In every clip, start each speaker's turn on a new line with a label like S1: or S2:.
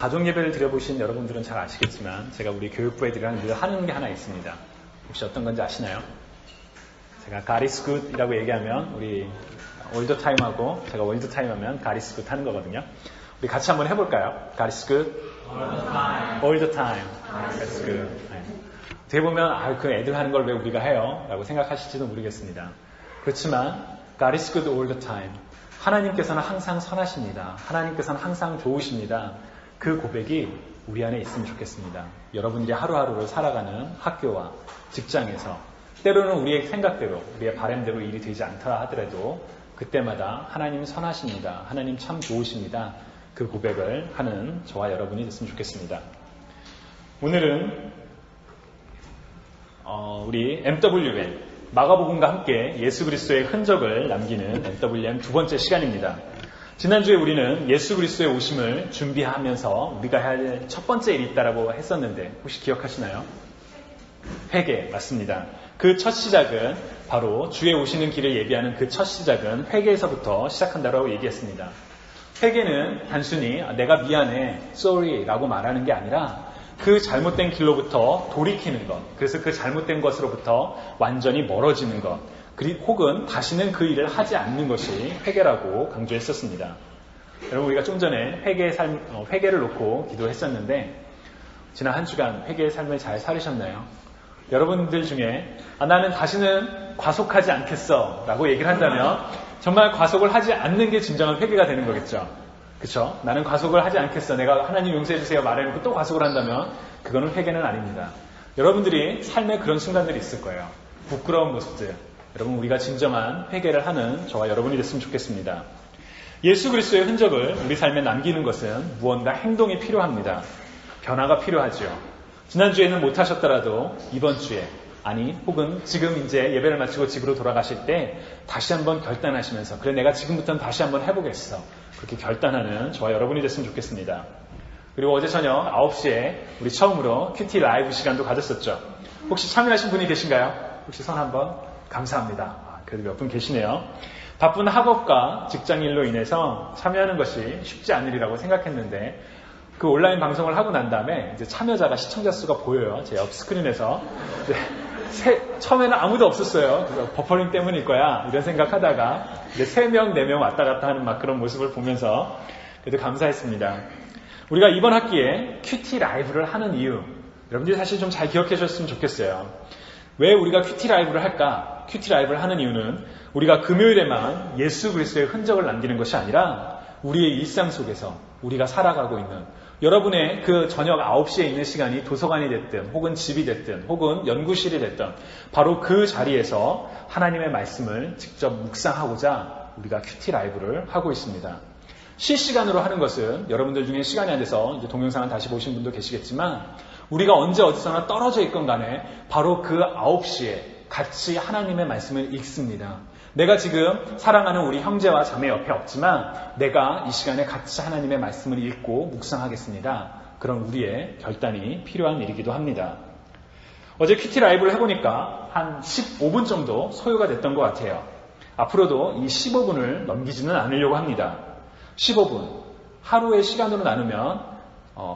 S1: 가족 예배를 드려보신 여러분들은 잘 아시겠지만 제가 우리 교육부 애들이랑 늘 하는 게 하나 있습니다. 혹시 어떤 건지 아시나요? 제가 God is good이라고 얘기하면 우리 all the time하고 제가 all the time 하면 God is good 하는 거거든요. 우리 같이 한번 해볼까요? God is good all the time. That's good. 네. 어떻게 보면 그 애들 하는 걸 왜 우리가 해요? 라고 생각하실지도 모르겠습니다. 그렇지만 God is good all the time. 하나님께서는 항상 선하십니다. 하나님께서는 항상 좋으십니다. 그 고백이 우리 안에 있으면 좋겠습니다. 여러분들이 하루하루를 살아가는 학교와 직장에서 때로는 우리의 생각대로 우리의 바람대로 일이 되지 않다 하더라도 그때마다 하나님 선하십니다. 하나님 참 좋으십니다. 그 고백을 하는 저와 여러분이 됐으면 좋겠습니다. 오늘은 우리 MWM 마가복음과 함께 예수 그리스도의 흔적을 남기는 MWM 두 번째 시간입니다. 지난주에 우리는 예수 그리스도의 오심을 준비하면서 우리가 해야 할 첫 번째 일이 있다라고 했었는데 혹시 기억하시나요? 회개 맞습니다. 그 첫 시작은 바로 주의 오시는 길을 예비하는 그 첫 시작은 회개에서부터 시작한다고 얘기했습니다. 회개는 단순히 내가 미안해, sorry라고 말하는 게 아니라 그 잘못된 길로부터 돌이키는 것, 그래서 그 잘못된 것으로부터 완전히 멀어지는 것, 혹은 다시는 그 일을 하지 않는 것이 회개라고 강조했었습니다. 여러분 우리가 좀 전에 회개를 놓고 기도했었는데 지난 한 주간 회개의 삶을 잘 살으셨나요? 여러분들 중에 나는 다시는 과속하지 않겠어 라고 얘기를 한다면 정말 과속을 하지 않는 게 진정한 회개가 되는 거겠죠. 그렇죠? 나는 과속을 하지 않겠어. 내가 하나님 용서해 주세요 말해놓고 또 과속을 한다면 그거는 회개는 아닙니다. 여러분들이 삶에 그런 순간들이 있을 거예요. 부끄러운 모습들. 여러분 우리가 진정한 회개를 하는 저와 여러분이 됐으면 좋겠습니다. 예수 그리스도의 흔적을 우리 삶에 남기는 것은 무언가 행동이 필요합니다. 변화가 필요하죠. 지난주에는 못하셨더라도 이번 주에 혹은 지금 이제 예배를 마치고 집으로 돌아가실 때 다시 한번 결단하시면서 그래 내가 지금부터는 다시 한번 해보겠어. 그렇게 결단하는 저와 여러분이 됐으면 좋겠습니다. 그리고 어제 저녁 9시에 우리 처음으로 큐티 라이브 시간도 가졌었죠. 혹시 참여하신 분이 계신가요? 혹시 손 한번? 감사합니다. 그래도 몇 분 계시네요. 바쁜 학업과 직장일로 인해서 참여하는 것이 쉽지 않으리라고 생각했는데 그 온라인 방송을 하고 난 다음에 이제 참여자가 시청자 수가 보여요. 제 옆 스크린에서. 처음에는 아무도 없었어요. 그래서 버퍼링 때문일 거야 이런 생각하다가 이제 3명, 4명 왔다 갔다 하는 막 그런 모습을 보면서 그래도 감사했습니다. 우리가 이번 학기에 큐티 라이브를 하는 이유 여러분들이 사실 좀 잘 기억해 주셨으면 좋겠어요. 왜 우리가 큐티 라이브를 할까? 큐티 라이브를 하는 이유는 우리가 금요일에만 예수 그리스도의 흔적을 남기는 것이 아니라 우리의 일상 속에서 우리가 살아가고 있는 여러분의 그 저녁 9시에 있는 시간이 도서관이 됐든 혹은 집이 됐든 혹은 연구실이 됐든 바로 그 자리에서 하나님의 말씀을 직접 묵상하고자 우리가 큐티 라이브를 하고 있습니다. 실시간으로 하는 것은 여러분들 중에 시간이 안 돼서 이제 동영상을 다시 보신 분도 계시겠지만 우리가 언제 어디서나 떨어져 있건 간에 바로 그 9시에 같이 하나님의 말씀을 읽습니다. 내가 지금 사랑하는 우리 형제와 자매 옆에 없지만 내가 이 시간에 같이 하나님의 말씀을 읽고 묵상하겠습니다. 그런 우리의 결단이 필요한 일이기도 합니다. 어제 큐티 라이브를 해보니까 한 15분 정도 소요가 됐던 것 같아요. 앞으로도 이 15분을 넘기지는 않으려고 합니다. 15분. 하루의 시간으로 나누면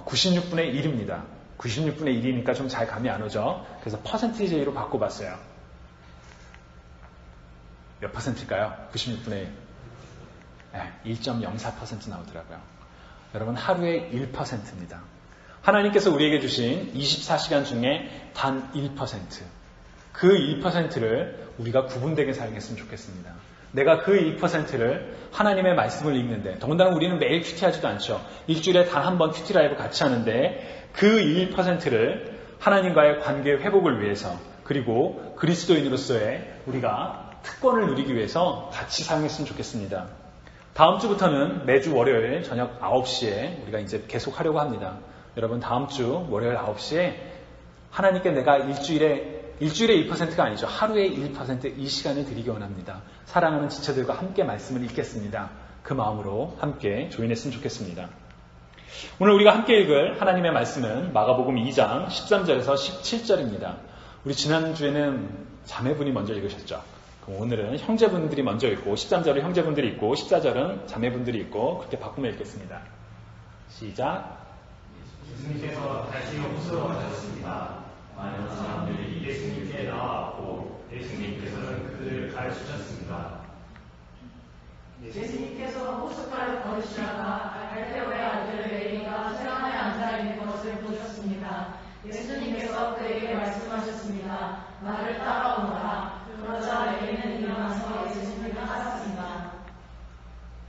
S1: 96분의 1입니다. 96분의 1이니까 좀 잘 감이 안 오죠. 그래서 퍼센티지로 바꿔봤어요. 몇 퍼센트일까요? 96분의 1. 네, 1.04% 나오더라고요. 여러분 하루에 1%입니다. 하나님께서 우리에게 주신 24시간 중에 단 1%. 그 1%를 우리가 구분되게 사용했으면 좋겠습니다. 내가 그 1%를 하나님의 말씀을 읽는데 더군다나 우리는 매일 큐티하지도 않죠. 일주일에 단 한 번 큐티 라이브 같이 하는데 그 1%를 하나님과의 관계 회복을 위해서 그리고 그리스도인으로서의 우리가 특권을 누리기 위해서 같이 사용했으면 좋겠습니다. 다음 주부터는 매주 월요일 저녁 9시에 우리가 이제 계속 하려고 합니다. 여러분 다음 주 월요일 9시에 하나님께 내가 일주일에 1%가 아니죠. 하루에 1% 이 시간을 드리기 원합니다. 사랑하는 지체들과 함께 말씀을 읽겠습니다. 그 마음으로 함께 조인했으면 좋겠습니다. 오늘 우리가 함께 읽을 하나님의 말씀은 마가복음 2장 13절에서 17절입니다. 우리 지난주에는 자매분이 먼저 읽으셨죠. 그럼 오늘은 형제분들이 먼저 읽고 13절은 형제분들이 읽고 14절은 자매분들이 읽고 그렇게 바꾸며 읽겠습니다. 시작.
S2: 예수님께서 다시 호수로 가셨습니다. 많은 사람들이 예수님께 나왔고 예수님께서는 그들을 가르치셨습니다.
S3: 예수님께서 호숫가를 걸으시다가 갈대오의 아들 레위가 수양하에 앉아 있는 것을 보셨습니다. 예수님께서 그에게 말씀하셨습니다. 나를 따라오너라. 그러자 레위는 일어나서 예수님을 따랐습니다.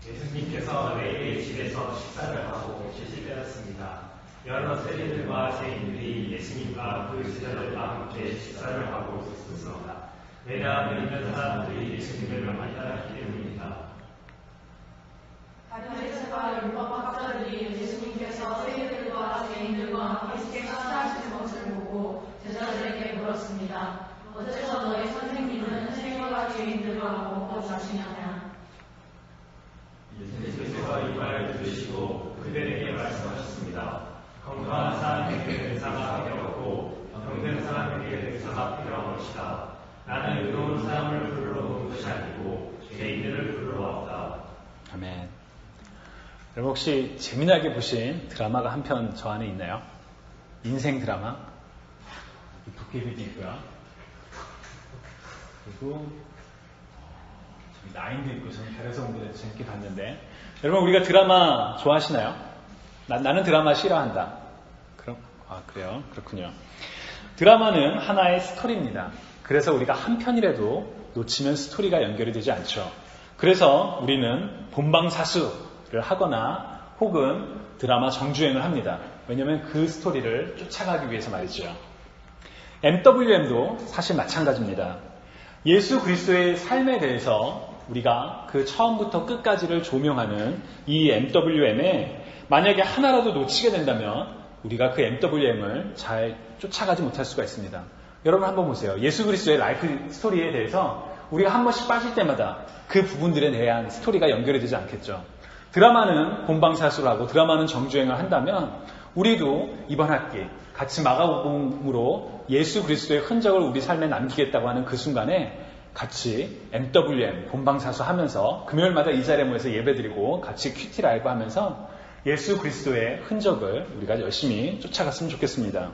S2: 예수님께서 레위의 집에서 식사를 하고 계시되었습니다. 여러 세리들과 세인들이 예수님과 그 제자들과 함께 식사를 하고 있었습니다. 왜냐하면 이런 사람들이 예수님을 많이 따랐기 때문입니다.
S3: 바리새인과 율법학자들이 예수님께서 세리들과 세인들과 함께 식사하시는 것을 보고 제자들에게 물었습니다. 어째서 너희 선생님은 세리와 죄인들과 먹고 자시냐냐?
S2: 예수님께서 이 말을 들으시고 그들에게 말씀하셨습니다. 건강한 사람에게 의사가 필요하고 병든 사람에게 의사가 필요한 것이다. 나는 의로운 사람을 부르러 온 것이 아니고 죄인들을 부르러 왔다.
S1: 아멘. 여러분 혹시 재미나게 보신 드라마가 한 편 저 안에 있나요? 인생 드라마. 도깨비도 있고요. 그리고 나인도 있고 저는 별에서 온 것도 재밌게 봤는데 여러분 우리가 드라마 좋아하시나요? 나는 드라마 싫어한다. 그래요? 그렇군요. 드라마는 하나의 스토리입니다. 그래서 우리가 한 편이라도 놓치면 스토리가 연결이 되지 않죠. 그래서 우리는 본방사수를 하거나 혹은 드라마 정주행을 합니다. 왜냐하면 그 스토리를 쫓아가기 위해서 말이죠. MWM도 사실 마찬가지입니다. 예수 그리스도의 삶에 대해서 우리가 그 처음부터 끝까지를 조명하는 이 MWM에 만약에 하나라도 놓치게 된다면 우리가 그 MWM을 잘 쫓아가지 못할 수가 있습니다. 여러분 한번 보세요. 예수 그리스도의 라이프 스토리에 대해서 우리가 한 번씩 빠질 때마다 그 부분들에 대한 스토리가 연결이 되지 않겠죠. 드라마는 본방사수를 하고 드라마는 정주행을 한다면 우리도 이번 학기 같이 마가복음으로 예수 그리스도의 흔적을 우리 삶에 남기겠다고 하는 그 순간에 같이 MWM 본방사수 하면서 금요일마다 이 자리에 모여서 예배드리고 같이 큐티 라이브 하면서 예수 그리스도의 흔적을 우리가 열심히 쫓아갔으면 좋겠습니다.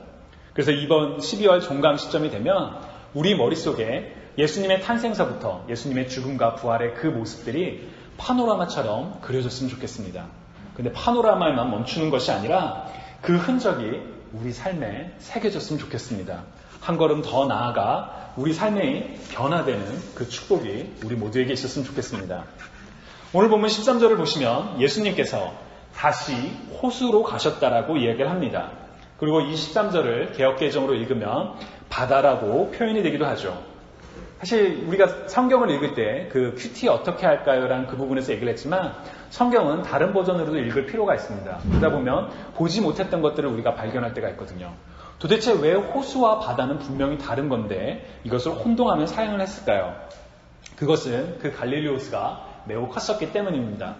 S1: 그래서 이번 12월 종강 시점이 되면 우리 머릿속에 예수님의 탄생서부터 예수님의 죽음과 부활의 그 모습들이 파노라마처럼 그려졌으면 좋겠습니다. 근데 파노라마에만 멈추는 것이 아니라 그 흔적이 우리 삶에 새겨졌으면 좋겠습니다. 한 걸음 더 나아가 우리 삶이 변화되는 그 축복이 우리 모두에게 있었으면 좋겠습니다. 오늘 본문 13절을 보시면 예수님께서 다시 호수로 가셨다라고 이야기를 합니다. 그리고 이 13절을 개역개정으로 읽으면 바다라고 표현이 되기도 하죠. 사실 우리가 성경을 읽을 때 그 큐티 어떻게 할까요? 라는 그 부분에서 얘기를 했지만 성경은 다른 버전으로도 읽을 필요가 있습니다. 그러다 보면 보지 못했던 것들을 우리가 발견할 때가 있거든요. 도대체 왜 호수와 바다는 분명히 다른 건데 이것을 혼동하며 사용을 했을까요? 그것은 그 갈릴리 호수가 매우 컸었기 때문입니다.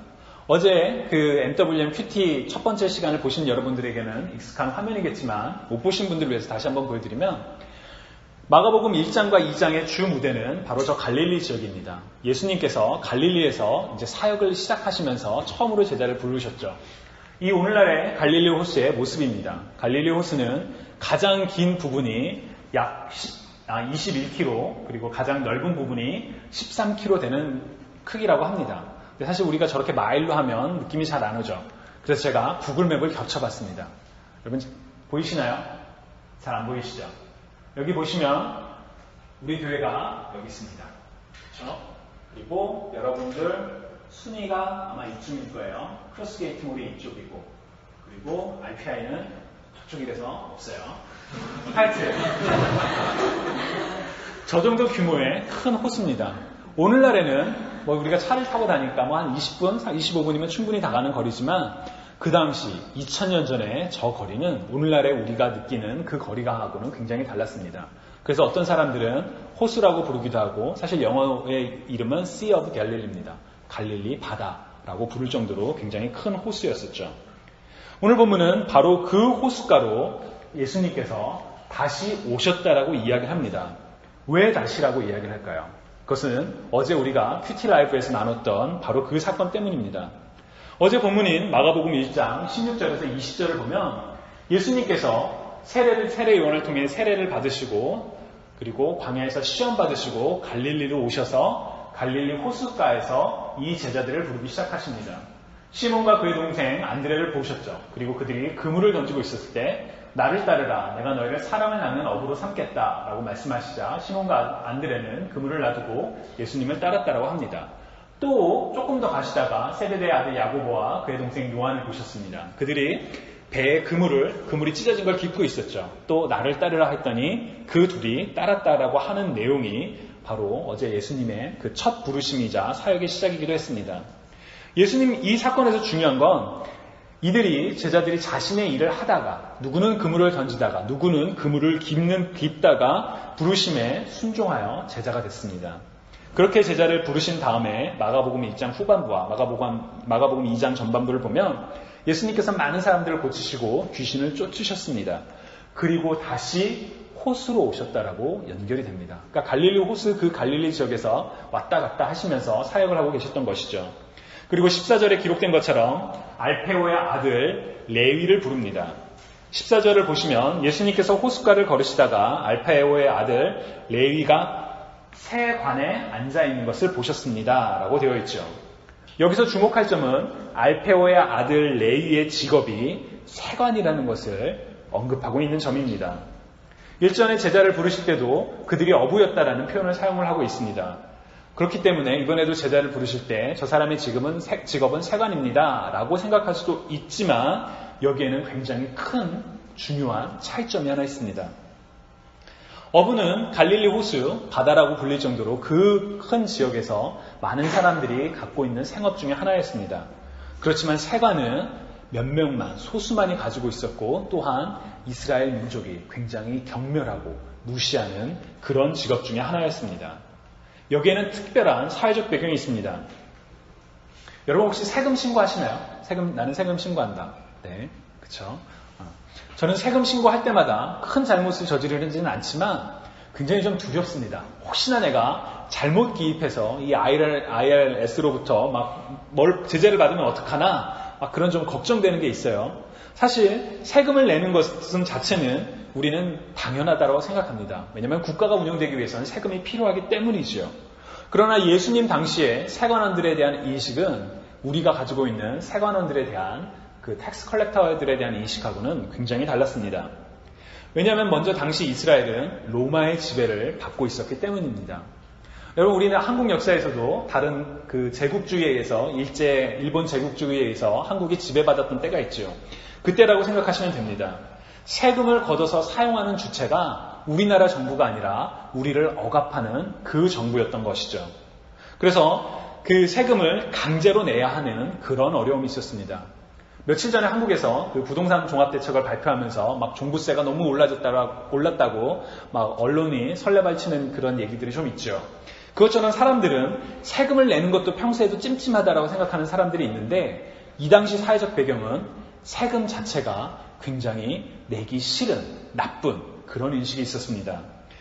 S1: 어제 그 MWM 큐티 첫 번째 시간을 보신 여러분들에게는 익숙한 화면이겠지만 못 보신 분들을 위해서 다시 한번 보여드리면 마가복음 1장과 2장의 주 무대는 바로 저 갈릴리 지역입니다. 예수님께서 갈릴리에서 이제 사역을 시작하시면서 처음으로 제자를 부르셨죠. 이 오늘날의 갈릴리 호수의 모습입니다. 갈릴리 호수는 가장 긴 부분이 약 21km 그리고 가장 넓은 부분이 13km 되는 크기라고 합니다. 근데 사실 우리가 저렇게 마일로 하면 느낌이 잘 안 오죠. 그래서 제가 구글맵을 겹쳐봤습니다. 여러분 보이시나요? 잘 안 보이시죠? 여기 보시면 우리 교회가 여기 있습니다. 그렇죠? 그리고 여러분들 순위가 아마 이쯤일 거예요. 크로스게이트몰이 이쪽이고 그리고 RPI는 저쪽이라서 없어요. 하여튼 저 정도 규모의 큰 호수입니다. 오늘날에는 뭐 우리가 차를 타고 다니까 뭐 한 20분, 25분이면 충분히 다 가는 거리지만 그 당시 2000년 전에 저 거리는 오늘날에 우리가 느끼는 그 거리가하고는 굉장히 달랐습니다. 그래서 어떤 사람들은 호수라고 부르기도 하고 사실 영어의 이름은 Sea of Galilee입니다. 갈릴리 바다라고 부를 정도로 굉장히 큰 호수였었죠. 오늘 본문은 바로 그 호숫가로 예수님께서 다시 오셨다라고 이야기합니다. 왜 다시라고 이야기를 할까요? 그것은 어제 우리가 큐티 라이브에서 나눴던 바로 그 사건 때문입니다. 어제 본문인 마가복음 1장 16절에서 20절을 보면 예수님께서 세례 요한을 통해 세례를 받으시고 그리고 광야에서 시험 받으시고 갈릴리로 오셔서 갈릴리 호숫가에서 이 제자들을 부르기 시작하십니다. 시몬과 그의 동생 안드레를 보셨죠. 그리고 그들이 그물을 던지고 있었을 때 나를 따르라, 내가 너희를 사람을 낚는 어부로 삼겠다 라고 말씀하시자 시몬과 안드레는 그물을 놔두고 예수님을 따랐다라고 합니다. 또 조금 더 가시다가 세베대의 아들 야고보와 그의 동생 요한을 보셨습니다. 그들이 배에 그물이 찢어진 걸 깁고 있었죠. 또 나를 따르라 했더니 그 둘이 따랐다라고 하는 내용이 바로 어제 예수님의 그 첫 부르심이자 사역의 시작이기도 했습니다. 예수님 이 사건에서 중요한 건 이들이 제자들이 자신의 일을 하다가 누구는 그물을 던지다가 누구는 그물을 깁다가 부르심에 순종하여 제자가 됐습니다. 그렇게 제자를 부르신 다음에 마가복음 1장 후반부와 마가복음 2장 전반부를 보면 예수님께서 많은 사람들을 고치시고 귀신을 쫓으셨습니다. 그리고 다시 호수로 오셨다라고 연결이 됩니다. 그러니까 갈릴리 호수 그 갈릴리 지역에서 왔다 갔다 하시면서 사역을 하고 계셨던 것이죠. 그리고 14절에 기록된 것처럼 알페오의 아들 레위를 부릅니다. 14절을 보시면 예수님께서 호숫가를 걸으시다가 알페오의 아들 레위가 세관에 앉아있는 것을 보셨습니다 라고 되어 있죠. 여기서 주목할 점은 알페오의 아들 레위의 직업이 세관이라는 것을 언급하고 있는 점입니다. 일전에 제자를 부르실 때도 그들이 어부였다라는 표현을 사용을 하고 있습니다. 그렇기 때문에 이번에도 제자를 부르실 때 저 사람의 직업은 세관입니다 라고 생각할 수도 있지만 여기에는 굉장히 큰 중요한 차이점이 하나 있습니다. 어부는 갈릴리 호수, 바다라고 불릴 정도로 그 큰 지역에서 많은 사람들이 갖고 있는 생업 중에 하나였습니다. 그렇지만 세관은 몇 명만, 소수만이 가지고 있었고 또한 이스라엘 민족이 굉장히 경멸하고 무시하는 그런 직업 중에 하나였습니다. 여기에는 특별한 사회적 배경이 있습니다. 여러분 혹시 세금 신고하시나요? 나는 세금 신고한다. 네, 그렇죠. 저는 세금 신고할 때마다 큰 잘못을 저지르지는 않지만 굉장히 좀 두렵습니다. 혹시나 내가 잘못 기입해서 이 IRS로부터 뭘 제재를 받으면 어떡하나 그런 좀 걱정되는 게 있어요. 사실 세금을 내는 것은 자체는 우리는 당연하다고 생각합니다. 왜냐하면 국가가 운영되기 위해서는 세금이 필요하기 때문이죠. 그러나 예수님 당시에 세관원들에 대한 인식은 우리가 가지고 있는 세관원들에 대한 그 텍스 컬렉터들에 대한 인식하고는 굉장히 달랐습니다. 왜냐하면 먼저 당시 이스라엘은 로마의 지배를 받고 있었기 때문입니다. 여러분 우리는 한국 역사에서도 다른 그 제국주의에 의해서 일본 제국주의에 의해서 한국이 지배받았던 때가 있죠. 그때라고 생각하시면 됩니다. 세금을 걷어서 사용하는 주체가 우리나라 정부가 아니라 우리를 억압하는 그 정부였던 것이죠. 그래서 그 세금을 강제로 내야 하는 그런 어려움이 있었습니다. 며칠 전에 한국에서 그 부동산 종합대책을 발표하면서 막 종부세가 너무 올랐다고 막 언론이 설레발치는 그런 얘기들이 좀 있죠. 그것처럼 사람들은 세금을 내는 것도 평소에도 찜찜하다라고 생각하는 사람들이 있는데 이 당시 사회적 배경은 세금 자체가 굉장히 내기 싫은 나쁜 그런 인식이 있었습니다.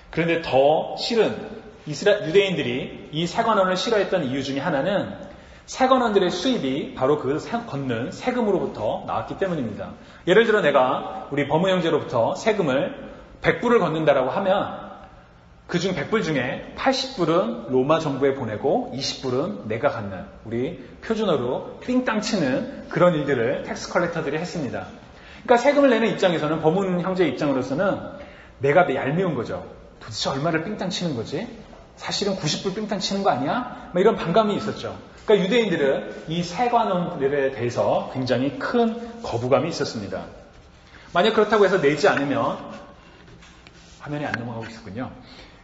S1: 그런데 더 싫은 유대인들이 이 세관원을 싫어했던 이유 중에 하나는 세관원들의 수입이 바로 그 걷는 세금으로부터 나왔기 때문입니다. 예를 들어 내가 우리 법무 형제로부터 세금을 100불을 걷는다라고 하면 그중 100불 중에 80불은 로마 정부에 보내고 20불은 내가 갖는 우리 표준어로 삥땅 치는 그런 일들을 텍스 컬렉터들이 했습니다. 그러니까 세금을 내는 입장에서는 법무 형제 입장으로서는 내가 얄미운 거죠. 도대체 얼마를 삥땅 치는 거지? 사실은 90불 삥땅 치는 거 아니야? 이런 반감이 있었죠. 그러니까 유대인들은 이 세관원들에 대해서 굉장히 큰 거부감이 있었습니다. 만약 그렇다고 해서 내지 않으면 화면에 안 넘어가고 있었군요.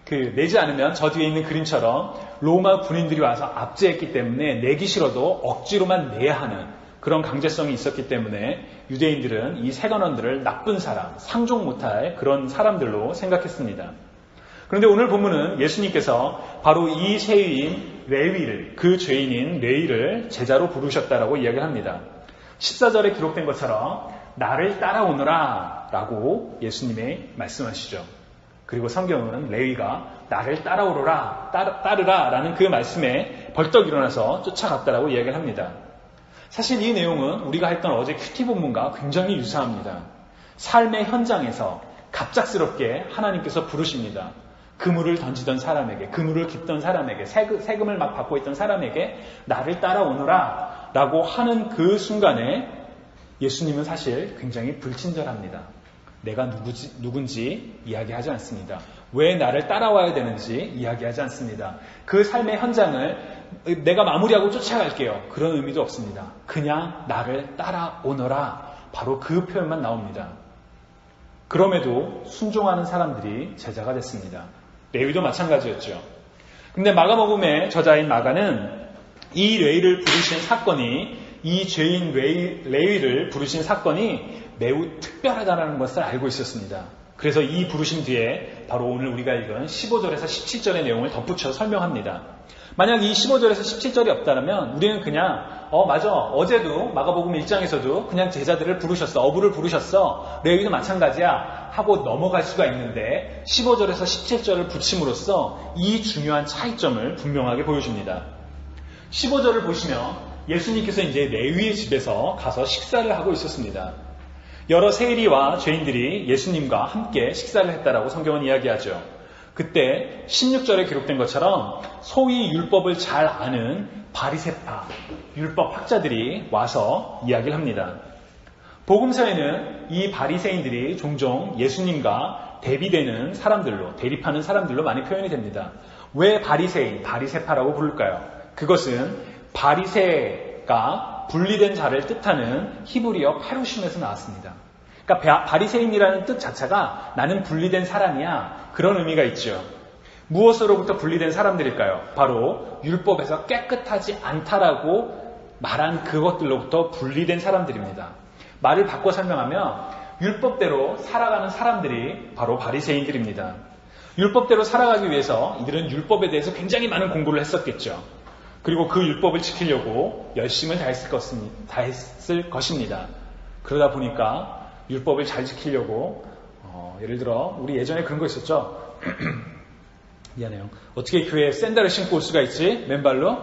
S1: 내지 않으면 저 뒤에 있는 그림처럼 로마 군인들이 와서 압제했기 때문에 내기 싫어도 억지로만 내야 하는 그런 강제성이 있었기 때문에 유대인들은 이 세관원들을 나쁜 사람, 상종 못할 그런 사람들로 생각했습니다. 그런데 오늘 본문은 예수님께서 바로 이 세위인 레위를, 그 죄인인 레위를 제자로 부르셨다라고 이야기를 합니다. 14절에 기록된 것처럼 나를 따라오너라 라고 예수님이 말씀하시죠. 그리고 성경은 레위가 나를 따라오너라, 따르라 라는 그 말씀에 벌떡 일어나서 쫓아갔다라고 이야기를 합니다. 사실 이 내용은 우리가 했던 어제 큐티 본문과 굉장히 유사합니다. 삶의 현장에서 갑작스럽게 하나님께서 부르십니다. 그물을 던지던 사람에게, 그물을 깃던 사람에게, 세금을 막 받고 있던 사람에게 나를 따라오너라 라고 하는 그 순간에 예수님은 사실 굉장히 불친절합니다. 내가 누군지 이야기하지 않습니다. 왜 나를 따라와야 되는지 이야기하지 않습니다. 그 삶의 현장을 내가 마무리하고 쫓아갈게요. 그런 의미도 없습니다. 그냥 나를 따라오너라. 바로 그 표현만 나옵니다. 그럼에도 순종하는 사람들이 제자가 됐습니다. 레위도 마찬가지였죠. 근데 마가복음의 저자인 마가는 이 레위를 부르신 사건이, 이 죄인 레위를 부르신 사건이 매우 특별하다는 것을 알고 있었습니다. 그래서 이 부르심 뒤에 바로 오늘 우리가 읽은 15절에서 17절의 내용을 덧붙여 설명합니다. 만약 이 15절에서 17절이 없다면 우리는 그냥 맞아, 어제도 마가복음 1장에서도 그냥 제자들을 부르셨어, 어부를 부르셨어, 레위도 마찬가지야 하고 넘어갈 수가 있는데 15절에서 17절을 붙임으로써 이 중요한 차이점을 분명하게 보여줍니다. 15절을 보시면 예수님께서 이제 레위의 집에서 가서 식사를 하고 있었습니다. 여러 세리와 죄인들이 예수님과 함께 식사를 했다라고 성경은 이야기하죠. 그때 16절에 기록된 것처럼 소위 율법을 잘 아는 바리새파, 율법 학자들이 와서 이야기를 합니다. 복음서에는 이 바리새인들이 종종 예수님과 대비되는 사람들로, 대립하는 사람들로 많이 표현이 됩니다. 왜 바리새인, 바리새파라고 부를까요? 그것은 바리새가 분리된 자를 뜻하는 히브리어 페루심에서 나왔습니다. 그러니까 바리새인이라는 뜻 자체가 나는 분리된 사람이야, 그런 의미가 있죠. 무엇으로부터 분리된 사람들일까요? 바로 율법에서 깨끗하지 않다라고 말한 그것들로부터 분리된 사람들입니다. 말을 바꿔 설명하면 율법대로 살아가는 사람들이 바로 바리새인들입니다. 율법대로 살아가기 위해서 이들은 율법에 대해서 굉장히 많은 공부를 했었겠죠. 그리고 그 율법을 지키려고 열심을 다했을 것입니다. 그러다 보니까 율법을 잘 지키려고 예를 들어 우리 예전에 그런 거 있었죠. 미안해요. 어떻게 교회에 샌들을 신고 올 수가 있지? 맨발로?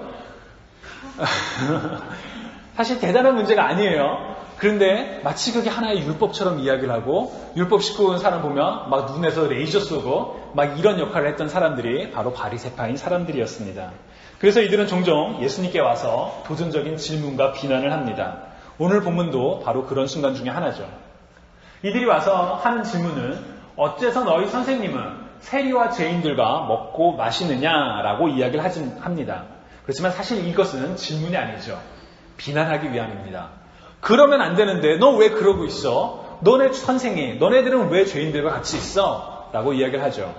S1: 사실 대단한 문제가 아니에요. 그런데 마치 그게 하나의 율법처럼 이야기를 하고 율법 싣고 온 사람 보면 막 눈에서 레이저 쏘고 막 이런 역할을 했던 사람들이 바로 바리새파인 사람들이었습니다. 그래서 이들은 종종 예수님께 와서 도전적인 질문과 비난을 합니다. 오늘 본문도 바로 그런 순간 중에 하나죠. 이들이 와서 하는 질문은 어째서 너희 선생님은 세리와 죄인들과 먹고 마시느냐라고 이야기를 합니다. 그렇지만 사실 이것은 질문이 아니죠. 비난하기 위함입니다. 그러면 안 되는데 너 왜 그러고 있어? 너네 선생이, 너네들은 왜 죄인들과 같이 있어? 라고 이야기를 하죠.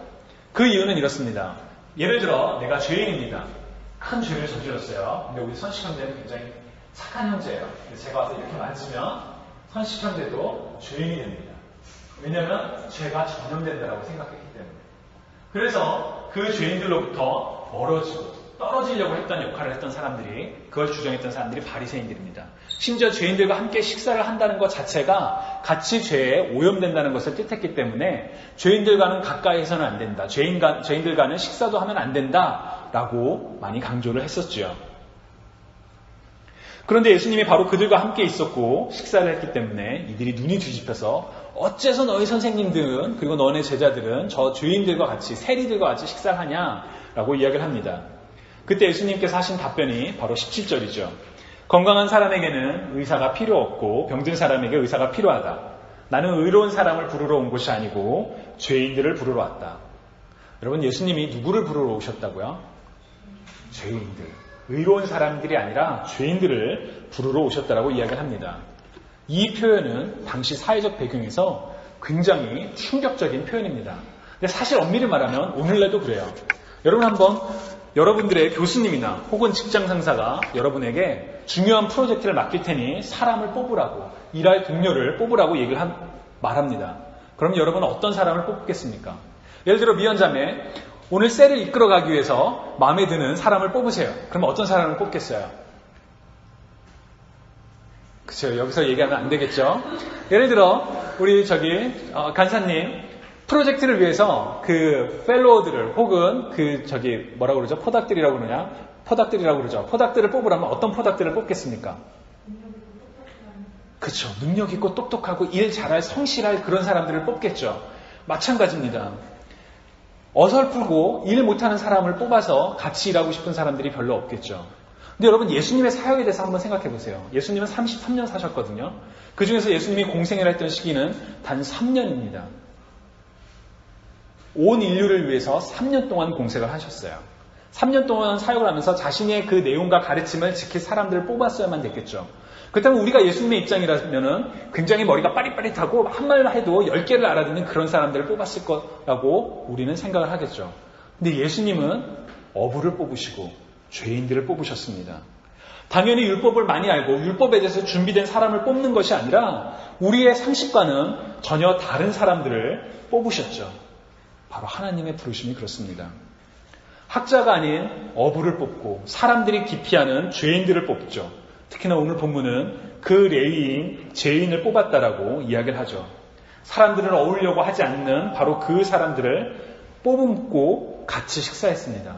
S1: 그 이유는 이렇습니다. 예를 들어 내가 죄인입니다. 큰 죄를 저질렀어요. 근데 우리 선식 형제는 굉장히 착한 형제예요. 제가 와서 이렇게 만지면 선식 형제도 죄인이 됩니다. 왜냐하면 죄가 전염된다고 생각했기 때문에. 그래서 그 죄인들로부터 멀어지고 떨어지려고 했던 역할을 했던 사람들이, 그걸 주장했던 사람들이 바리새인들입니다. 심지어 죄인들과 함께 식사를 한다는 것 자체가 같이 죄에 오염된다는 것을 뜻했기 때문에 죄인들과는 가까이 해서는 안 된다, 죄인들과는 식사도 하면 안 된다라고 많이 강조를 했었죠. 그런데 예수님이 바로 그들과 함께 있었고 식사를 했기 때문에 이들이 눈이 뒤집혀서 어째서 너희 선생님들은, 그리고 너네 제자들은 저 죄인들과 같이, 세리들과 같이 식사를 하냐라고 이야기를 합니다. 그때 예수님께서 하신 답변이 바로 17절이죠. 건강한 사람에게는 의사가 필요 없고 병든 사람에게 의사가 필요하다. 나는 의로운 사람을 부르러 온 것이 아니고 죄인들을 부르러 왔다. 여러분, 예수님이 누구를 부르러 오셨다고요? 죄인들. 의로운 사람들이 아니라 죄인들을 부르러 오셨다라고 이야기를 합니다. 이 표현은 당시 사회적 배경에서 굉장히 충격적인 표현입니다. 근데 사실 엄밀히 말하면 오늘날도 그래요. 여러분 한번 여러분들의 교수님이나 혹은 직장 상사가 여러분에게 중요한 프로젝트를 맡길 테니 사람을 뽑으라고, 일할 동료를 뽑으라고 얘기를 말합니다. 그럼 여러분은 어떤 사람을 뽑겠습니까? 예를 들어 미연자매, 오늘 셀을 이끌어가기 위해서 마음에 드는 사람을 뽑으세요. 그러면 어떤 사람을 뽑겠어요? 그쵸, 여기서 얘기하면 안 되겠죠. 예를 들어 우리 간사님 프로젝트를 위해서 그 펠로우들을, 혹은 뭐라고 그러죠? 포닥들이라고 그러죠. 포닥들을 뽑으라면 어떤 포닥들을 뽑겠습니까? 그렇죠. 능력 있고 똑똑하고 일 잘할 성실할 그런 사람들을 뽑겠죠. 마찬가지입니다. 어설프고 일 못하는 사람을 뽑아서 같이 일하고 싶은 사람들이 별로 없겠죠. 근데 여러분 예수님의 사역에 대해서 한번 생각해 보세요. 예수님은 33년 사셨거든요. 그 중에서 예수님이 공생애를 했던 시기는 단 3년입니다. 온 인류를 위해서 3년 동안 공생을 하셨어요. 3년 동안 사역을 하면서 자신의 그 내용과 가르침을 지킬 사람들을 뽑았어야만 됐겠죠. 그렇다면 우리가 예수님의 입장이라면 굉장히 머리가 빠릿빠릿하고 한말 해도 10개를 알아듣는 그런 사람들을 뽑았을 거라고 우리는 생각을 하겠죠. 근데 예수님은 어부를 뽑으시고 죄인들을 뽑으셨습니다. 당연히 율법을 많이 알고 율법에 대해서 준비된 사람을 뽑는 것이 아니라 우리의 상식과는 전혀 다른 사람들을 뽑으셨죠. 바로 하나님의 부르심이 그렇습니다. 학자가 아닌 어부를 뽑고 사람들이 기피하는 죄인들을 뽑죠. 특히나 오늘 본문은 그 레위인 죄인을 뽑았다라고 이야기를 하죠. 사람들을 어울려고 하지 않는 바로 그 사람들을 뽑고 같이 식사했습니다.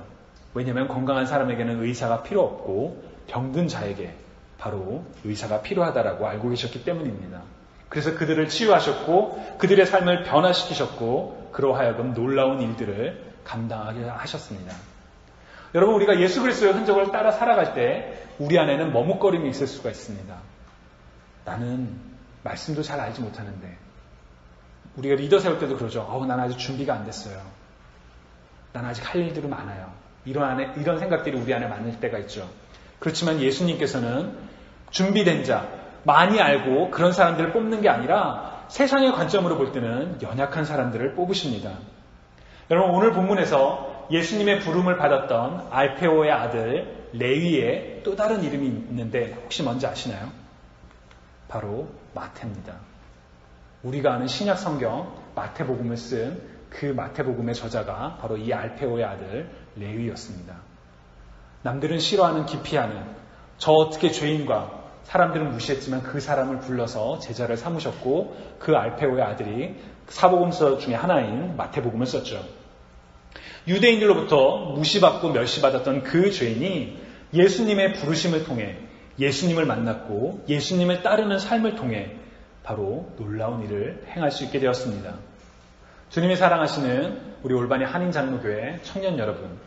S1: 왜냐하면 건강한 사람에게는 의사가 필요 없고 병든 자에게 바로 의사가 필요하다라고 알고 계셨기 때문입니다. 그래서 그들을 치유하셨고 그들의 삶을 변화시키셨고 그러하여금 놀라운 일들을 감당하게 하셨습니다. 여러분 우리가 예수 그리스도의 흔적을 따라 살아갈 때 우리 안에는 머뭇거림이 있을 수가 있습니다. 나는 말씀도 잘 알지 못하는데 우리가 리더 세울 때도 그러죠. 나는 아직 준비가 안 됐어요. 나는 아직 할 일들이 많아요. 이런 생각들이 우리 안에 많을 때가 있죠. 그렇지만 예수님께서는 준비된 자, 많이 알고 그런 사람들을 뽑는 게 아니라 세상의 관점으로 볼 때는 연약한 사람들을 뽑으십니다. 여러분 오늘 본문에서 예수님의 부름을 받았던 알페오의 아들 레위의 또 다른 이름이 있는데 혹시 뭔지 아시나요? 바로 마태입니다. 우리가 아는 신약 성경 마태복음을 쓴 그 마태복음의 저자가 바로 이 알페오의 아들 레위였습니다. 남들은 싫어하는 기피하는 저 어떻게 죄인과 사람들은 무시했지만 그 사람을 불러서 제자를 삼으셨고 그 알페오의 아들이 사복음서 중에 하나인 마태복음을 썼죠. 유대인들로부터 무시받고 멸시받았던 그 죄인이 예수님의 부르심을 통해 예수님을 만났고 예수님을 따르는 삶을 통해 바로 놀라운 일을 행할 수 있게 되었습니다. 주님이 사랑하시는 우리 올바니 한인장로교회 청년 여러분,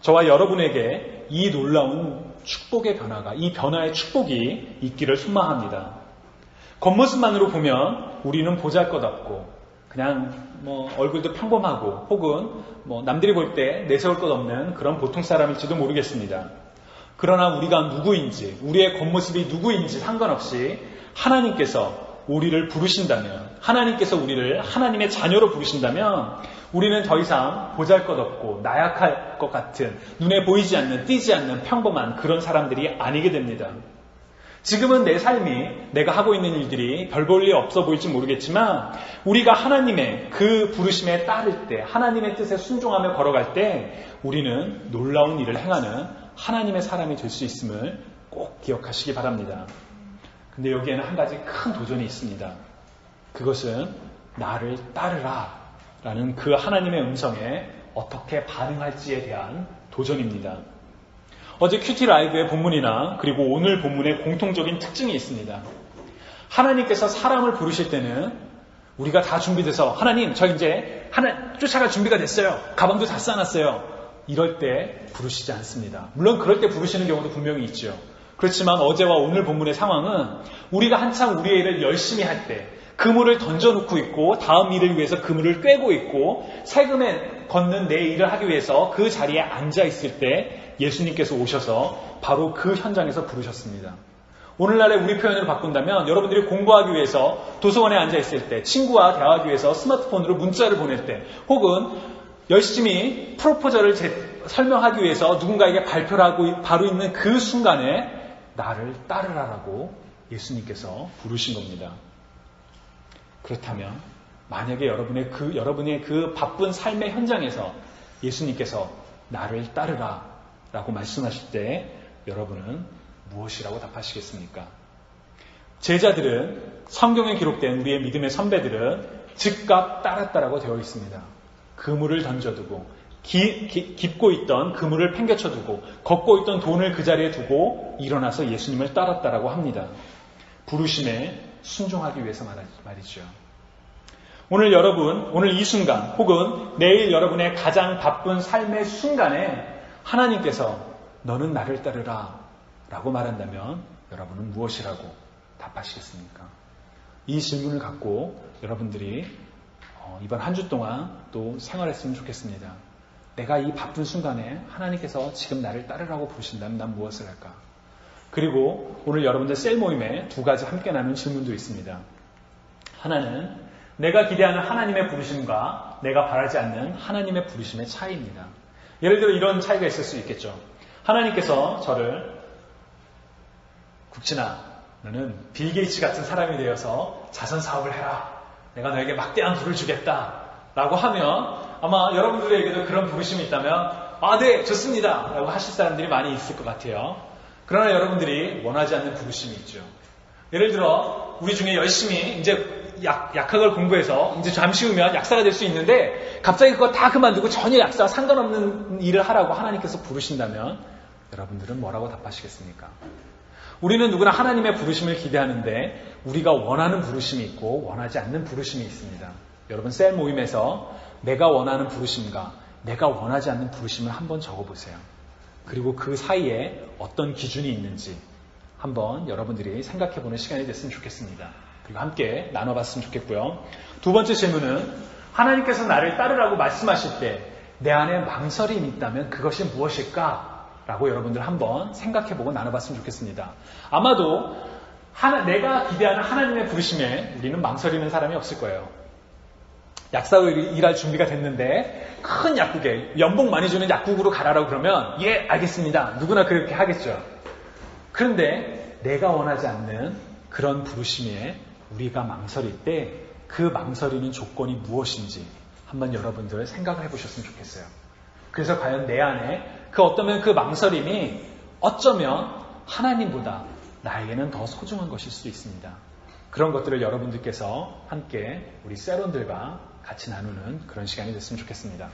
S1: 저와 여러분에게 이 놀라운 축복의 변화가, 이 변화의 축복이 있기를 소망합니다. 겉모습만으로 보면 우리는 보잘것없고 그냥 얼굴도 평범하고 혹은 남들이 볼 때 내세울 것 없는 그런 보통 사람일지도 모르겠습니다. 그러나 우리가 누구인지, 우리의 겉모습이 누구인지 상관없이 하나님께서 우리를 부르신다면, 하나님께서 우리를 하나님의 자녀로 부르신다면 우리는 더 이상 보잘것없고 나약할 것 같은 눈에 보이지 않는, 띄지 않는 평범한 그런 사람들이 아니게 됩니다. 지금은 내 삶이, 내가 하고 있는 일들이 별 볼 일 없어 보일지 모르겠지만 우리가 하나님의 그 부르심에 따를 때, 하나님의 뜻에 순종하며 걸어갈 때 우리는 놀라운 일을 행하는 하나님의 사람이 될 수 있음을 꼭 기억하시기 바랍니다. 근데 여기에는 한 가지 큰 도전이 있습니다. 그것은 나를 따르라 라는 그 하나님의 음성에 어떻게 반응할지에 대한 도전입니다. 어제 큐티 라이브의 본문이나 그리고 오늘 본문의 공통적인 특징이 있습니다. 하나님께서 사람을 부르실 때는 우리가 다 준비돼서 하나님 저 이제 쫓아갈 준비가 됐어요. 가방도 다 싸놨어요. 이럴 때 부르시지 않습니다. 물론 그럴 때 부르시는 경우도 분명히 있죠. 그렇지만 어제와 오늘 본문의 상황은 우리가 한참 우리의 일을 열심히 할 때 그물을 던져놓고 있고 다음 일을 위해서 그물을 꿰고 있고 세금에 걷는 내 일을 하기 위해서 그 자리에 앉아있을 때 예수님께서 오셔서 바로 그 현장에서 부르셨습니다. 오늘날의 우리 표현으로 바꾼다면 여러분들이 공부하기 위해서 도서관에 앉아있을 때, 친구와 대화하기 위해서 스마트폰으로 문자를 보낼 때, 혹은 열심히 프로포절을 설명하기 위해서 누군가에게 발표를 하고 바로 있는 그 순간에 나를 따르라라고 예수님께서 부르신 겁니다. 그렇다면 만약에 여러분의 그 바쁜 삶의 현장에서 예수님께서 나를 따르라 라고 말씀하실 때 여러분은 무엇이라고 답하시겠습니까? 제자들은, 성경에 기록된 우리의 믿음의 선배들은 즉각 따랐다라고 되어 있습니다. 그물을 던져두고 깁고 있던 그물을 팽개쳐두고 걷고 있던 돈을 그 자리에 두고 일어나서 예수님을 따랐다라고 합니다. 부르심에 순종하기 위해서 말이죠. 오늘 여러분, 오늘 이 순간 혹은 내일 여러분의 가장 바쁜 삶의 순간에 하나님께서 너는 나를 따르라 라고 말한다면 여러분은 무엇이라고 답하시겠습니까? 이 질문을 갖고 여러분들이 이번 한 주 동안 또 생활했으면 좋겠습니다. 내가 이 바쁜 순간에 하나님께서 지금 나를 따르라고 부르신다면 난 무엇을 할까? 그리고 오늘 여러분들 셀 모임에 두 가지 함께 나눈 질문도 있습니다. 하나는 내가 기대하는 하나님의 부르심과 내가 바라지 않는 하나님의 부르심의 차이입니다. 예를 들어 이런 차이가 있을 수 있겠죠. 하나님께서 저를 국진아, 너는 빌 게이츠 같은 사람이 되어서 자선 사업을 해라. 내가 너에게 막대한 부를 주겠다. 라고 하면 아마 여러분들에게도 그런 부르심이 있다면 네, 좋습니다. 라고 하실 사람들이 많이 있을 것 같아요. 그러나 여러분들이 원하지 않는 부르심이 있죠. 예를 들어 우리 중에 열심히 이제 약학을 공부해서 이제 잠시 후면 약사가 될 수 있는데 갑자기 그거 다 그만두고 전혀 약사와 상관없는 일을 하라고 하나님께서 부르신다면 여러분들은 뭐라고 답하시겠습니까? 우리는 누구나 하나님의 부르심을 기대하는데 우리가 원하는 부르심이 있고 원하지 않는 부르심이 있습니다. 여러분 셀 모임에서 내가 원하는 부르심과 내가 원하지 않는 부르심을 한번 적어보세요. 그리고 그 사이에 어떤 기준이 있는지 한번 여러분들이 생각해보는 시간이 됐으면 좋겠습니다. 그리고 함께 나눠봤으면 좋겠고요. 두 번째 질문은 하나님께서 나를 따르라고 말씀하실 때 내 안에 망설임이 있다면 그것이 무엇일까? 라고 여러분들 한번 생각해보고 나눠봤으면 좋겠습니다. 아마도 내가 기대하는 하나님의 부르심에 우리는 망설이는 사람이 없을 거예요. 약사로 일할 준비가 됐는데 큰 약국에 연봉 많이 주는 약국으로 가라라고 그러면 예, 알겠습니다. 누구나 그렇게 하겠죠. 그런데 내가 원하지 않는 그런 부르심에 우리가 망설일 때 그 망설이는 조건이 무엇인지 한번 여러분들 생각을 해보셨으면 좋겠어요. 그래서 과연 내 안에 어쩌면 그 망설임이 어쩌면 하나님보다 나에게는 더 소중한 것일 수도 있습니다. 그런 것들을 여러분들께서 함께 우리 세론들과 같이 나누는 그런 시간이 됐으면 좋겠습니다.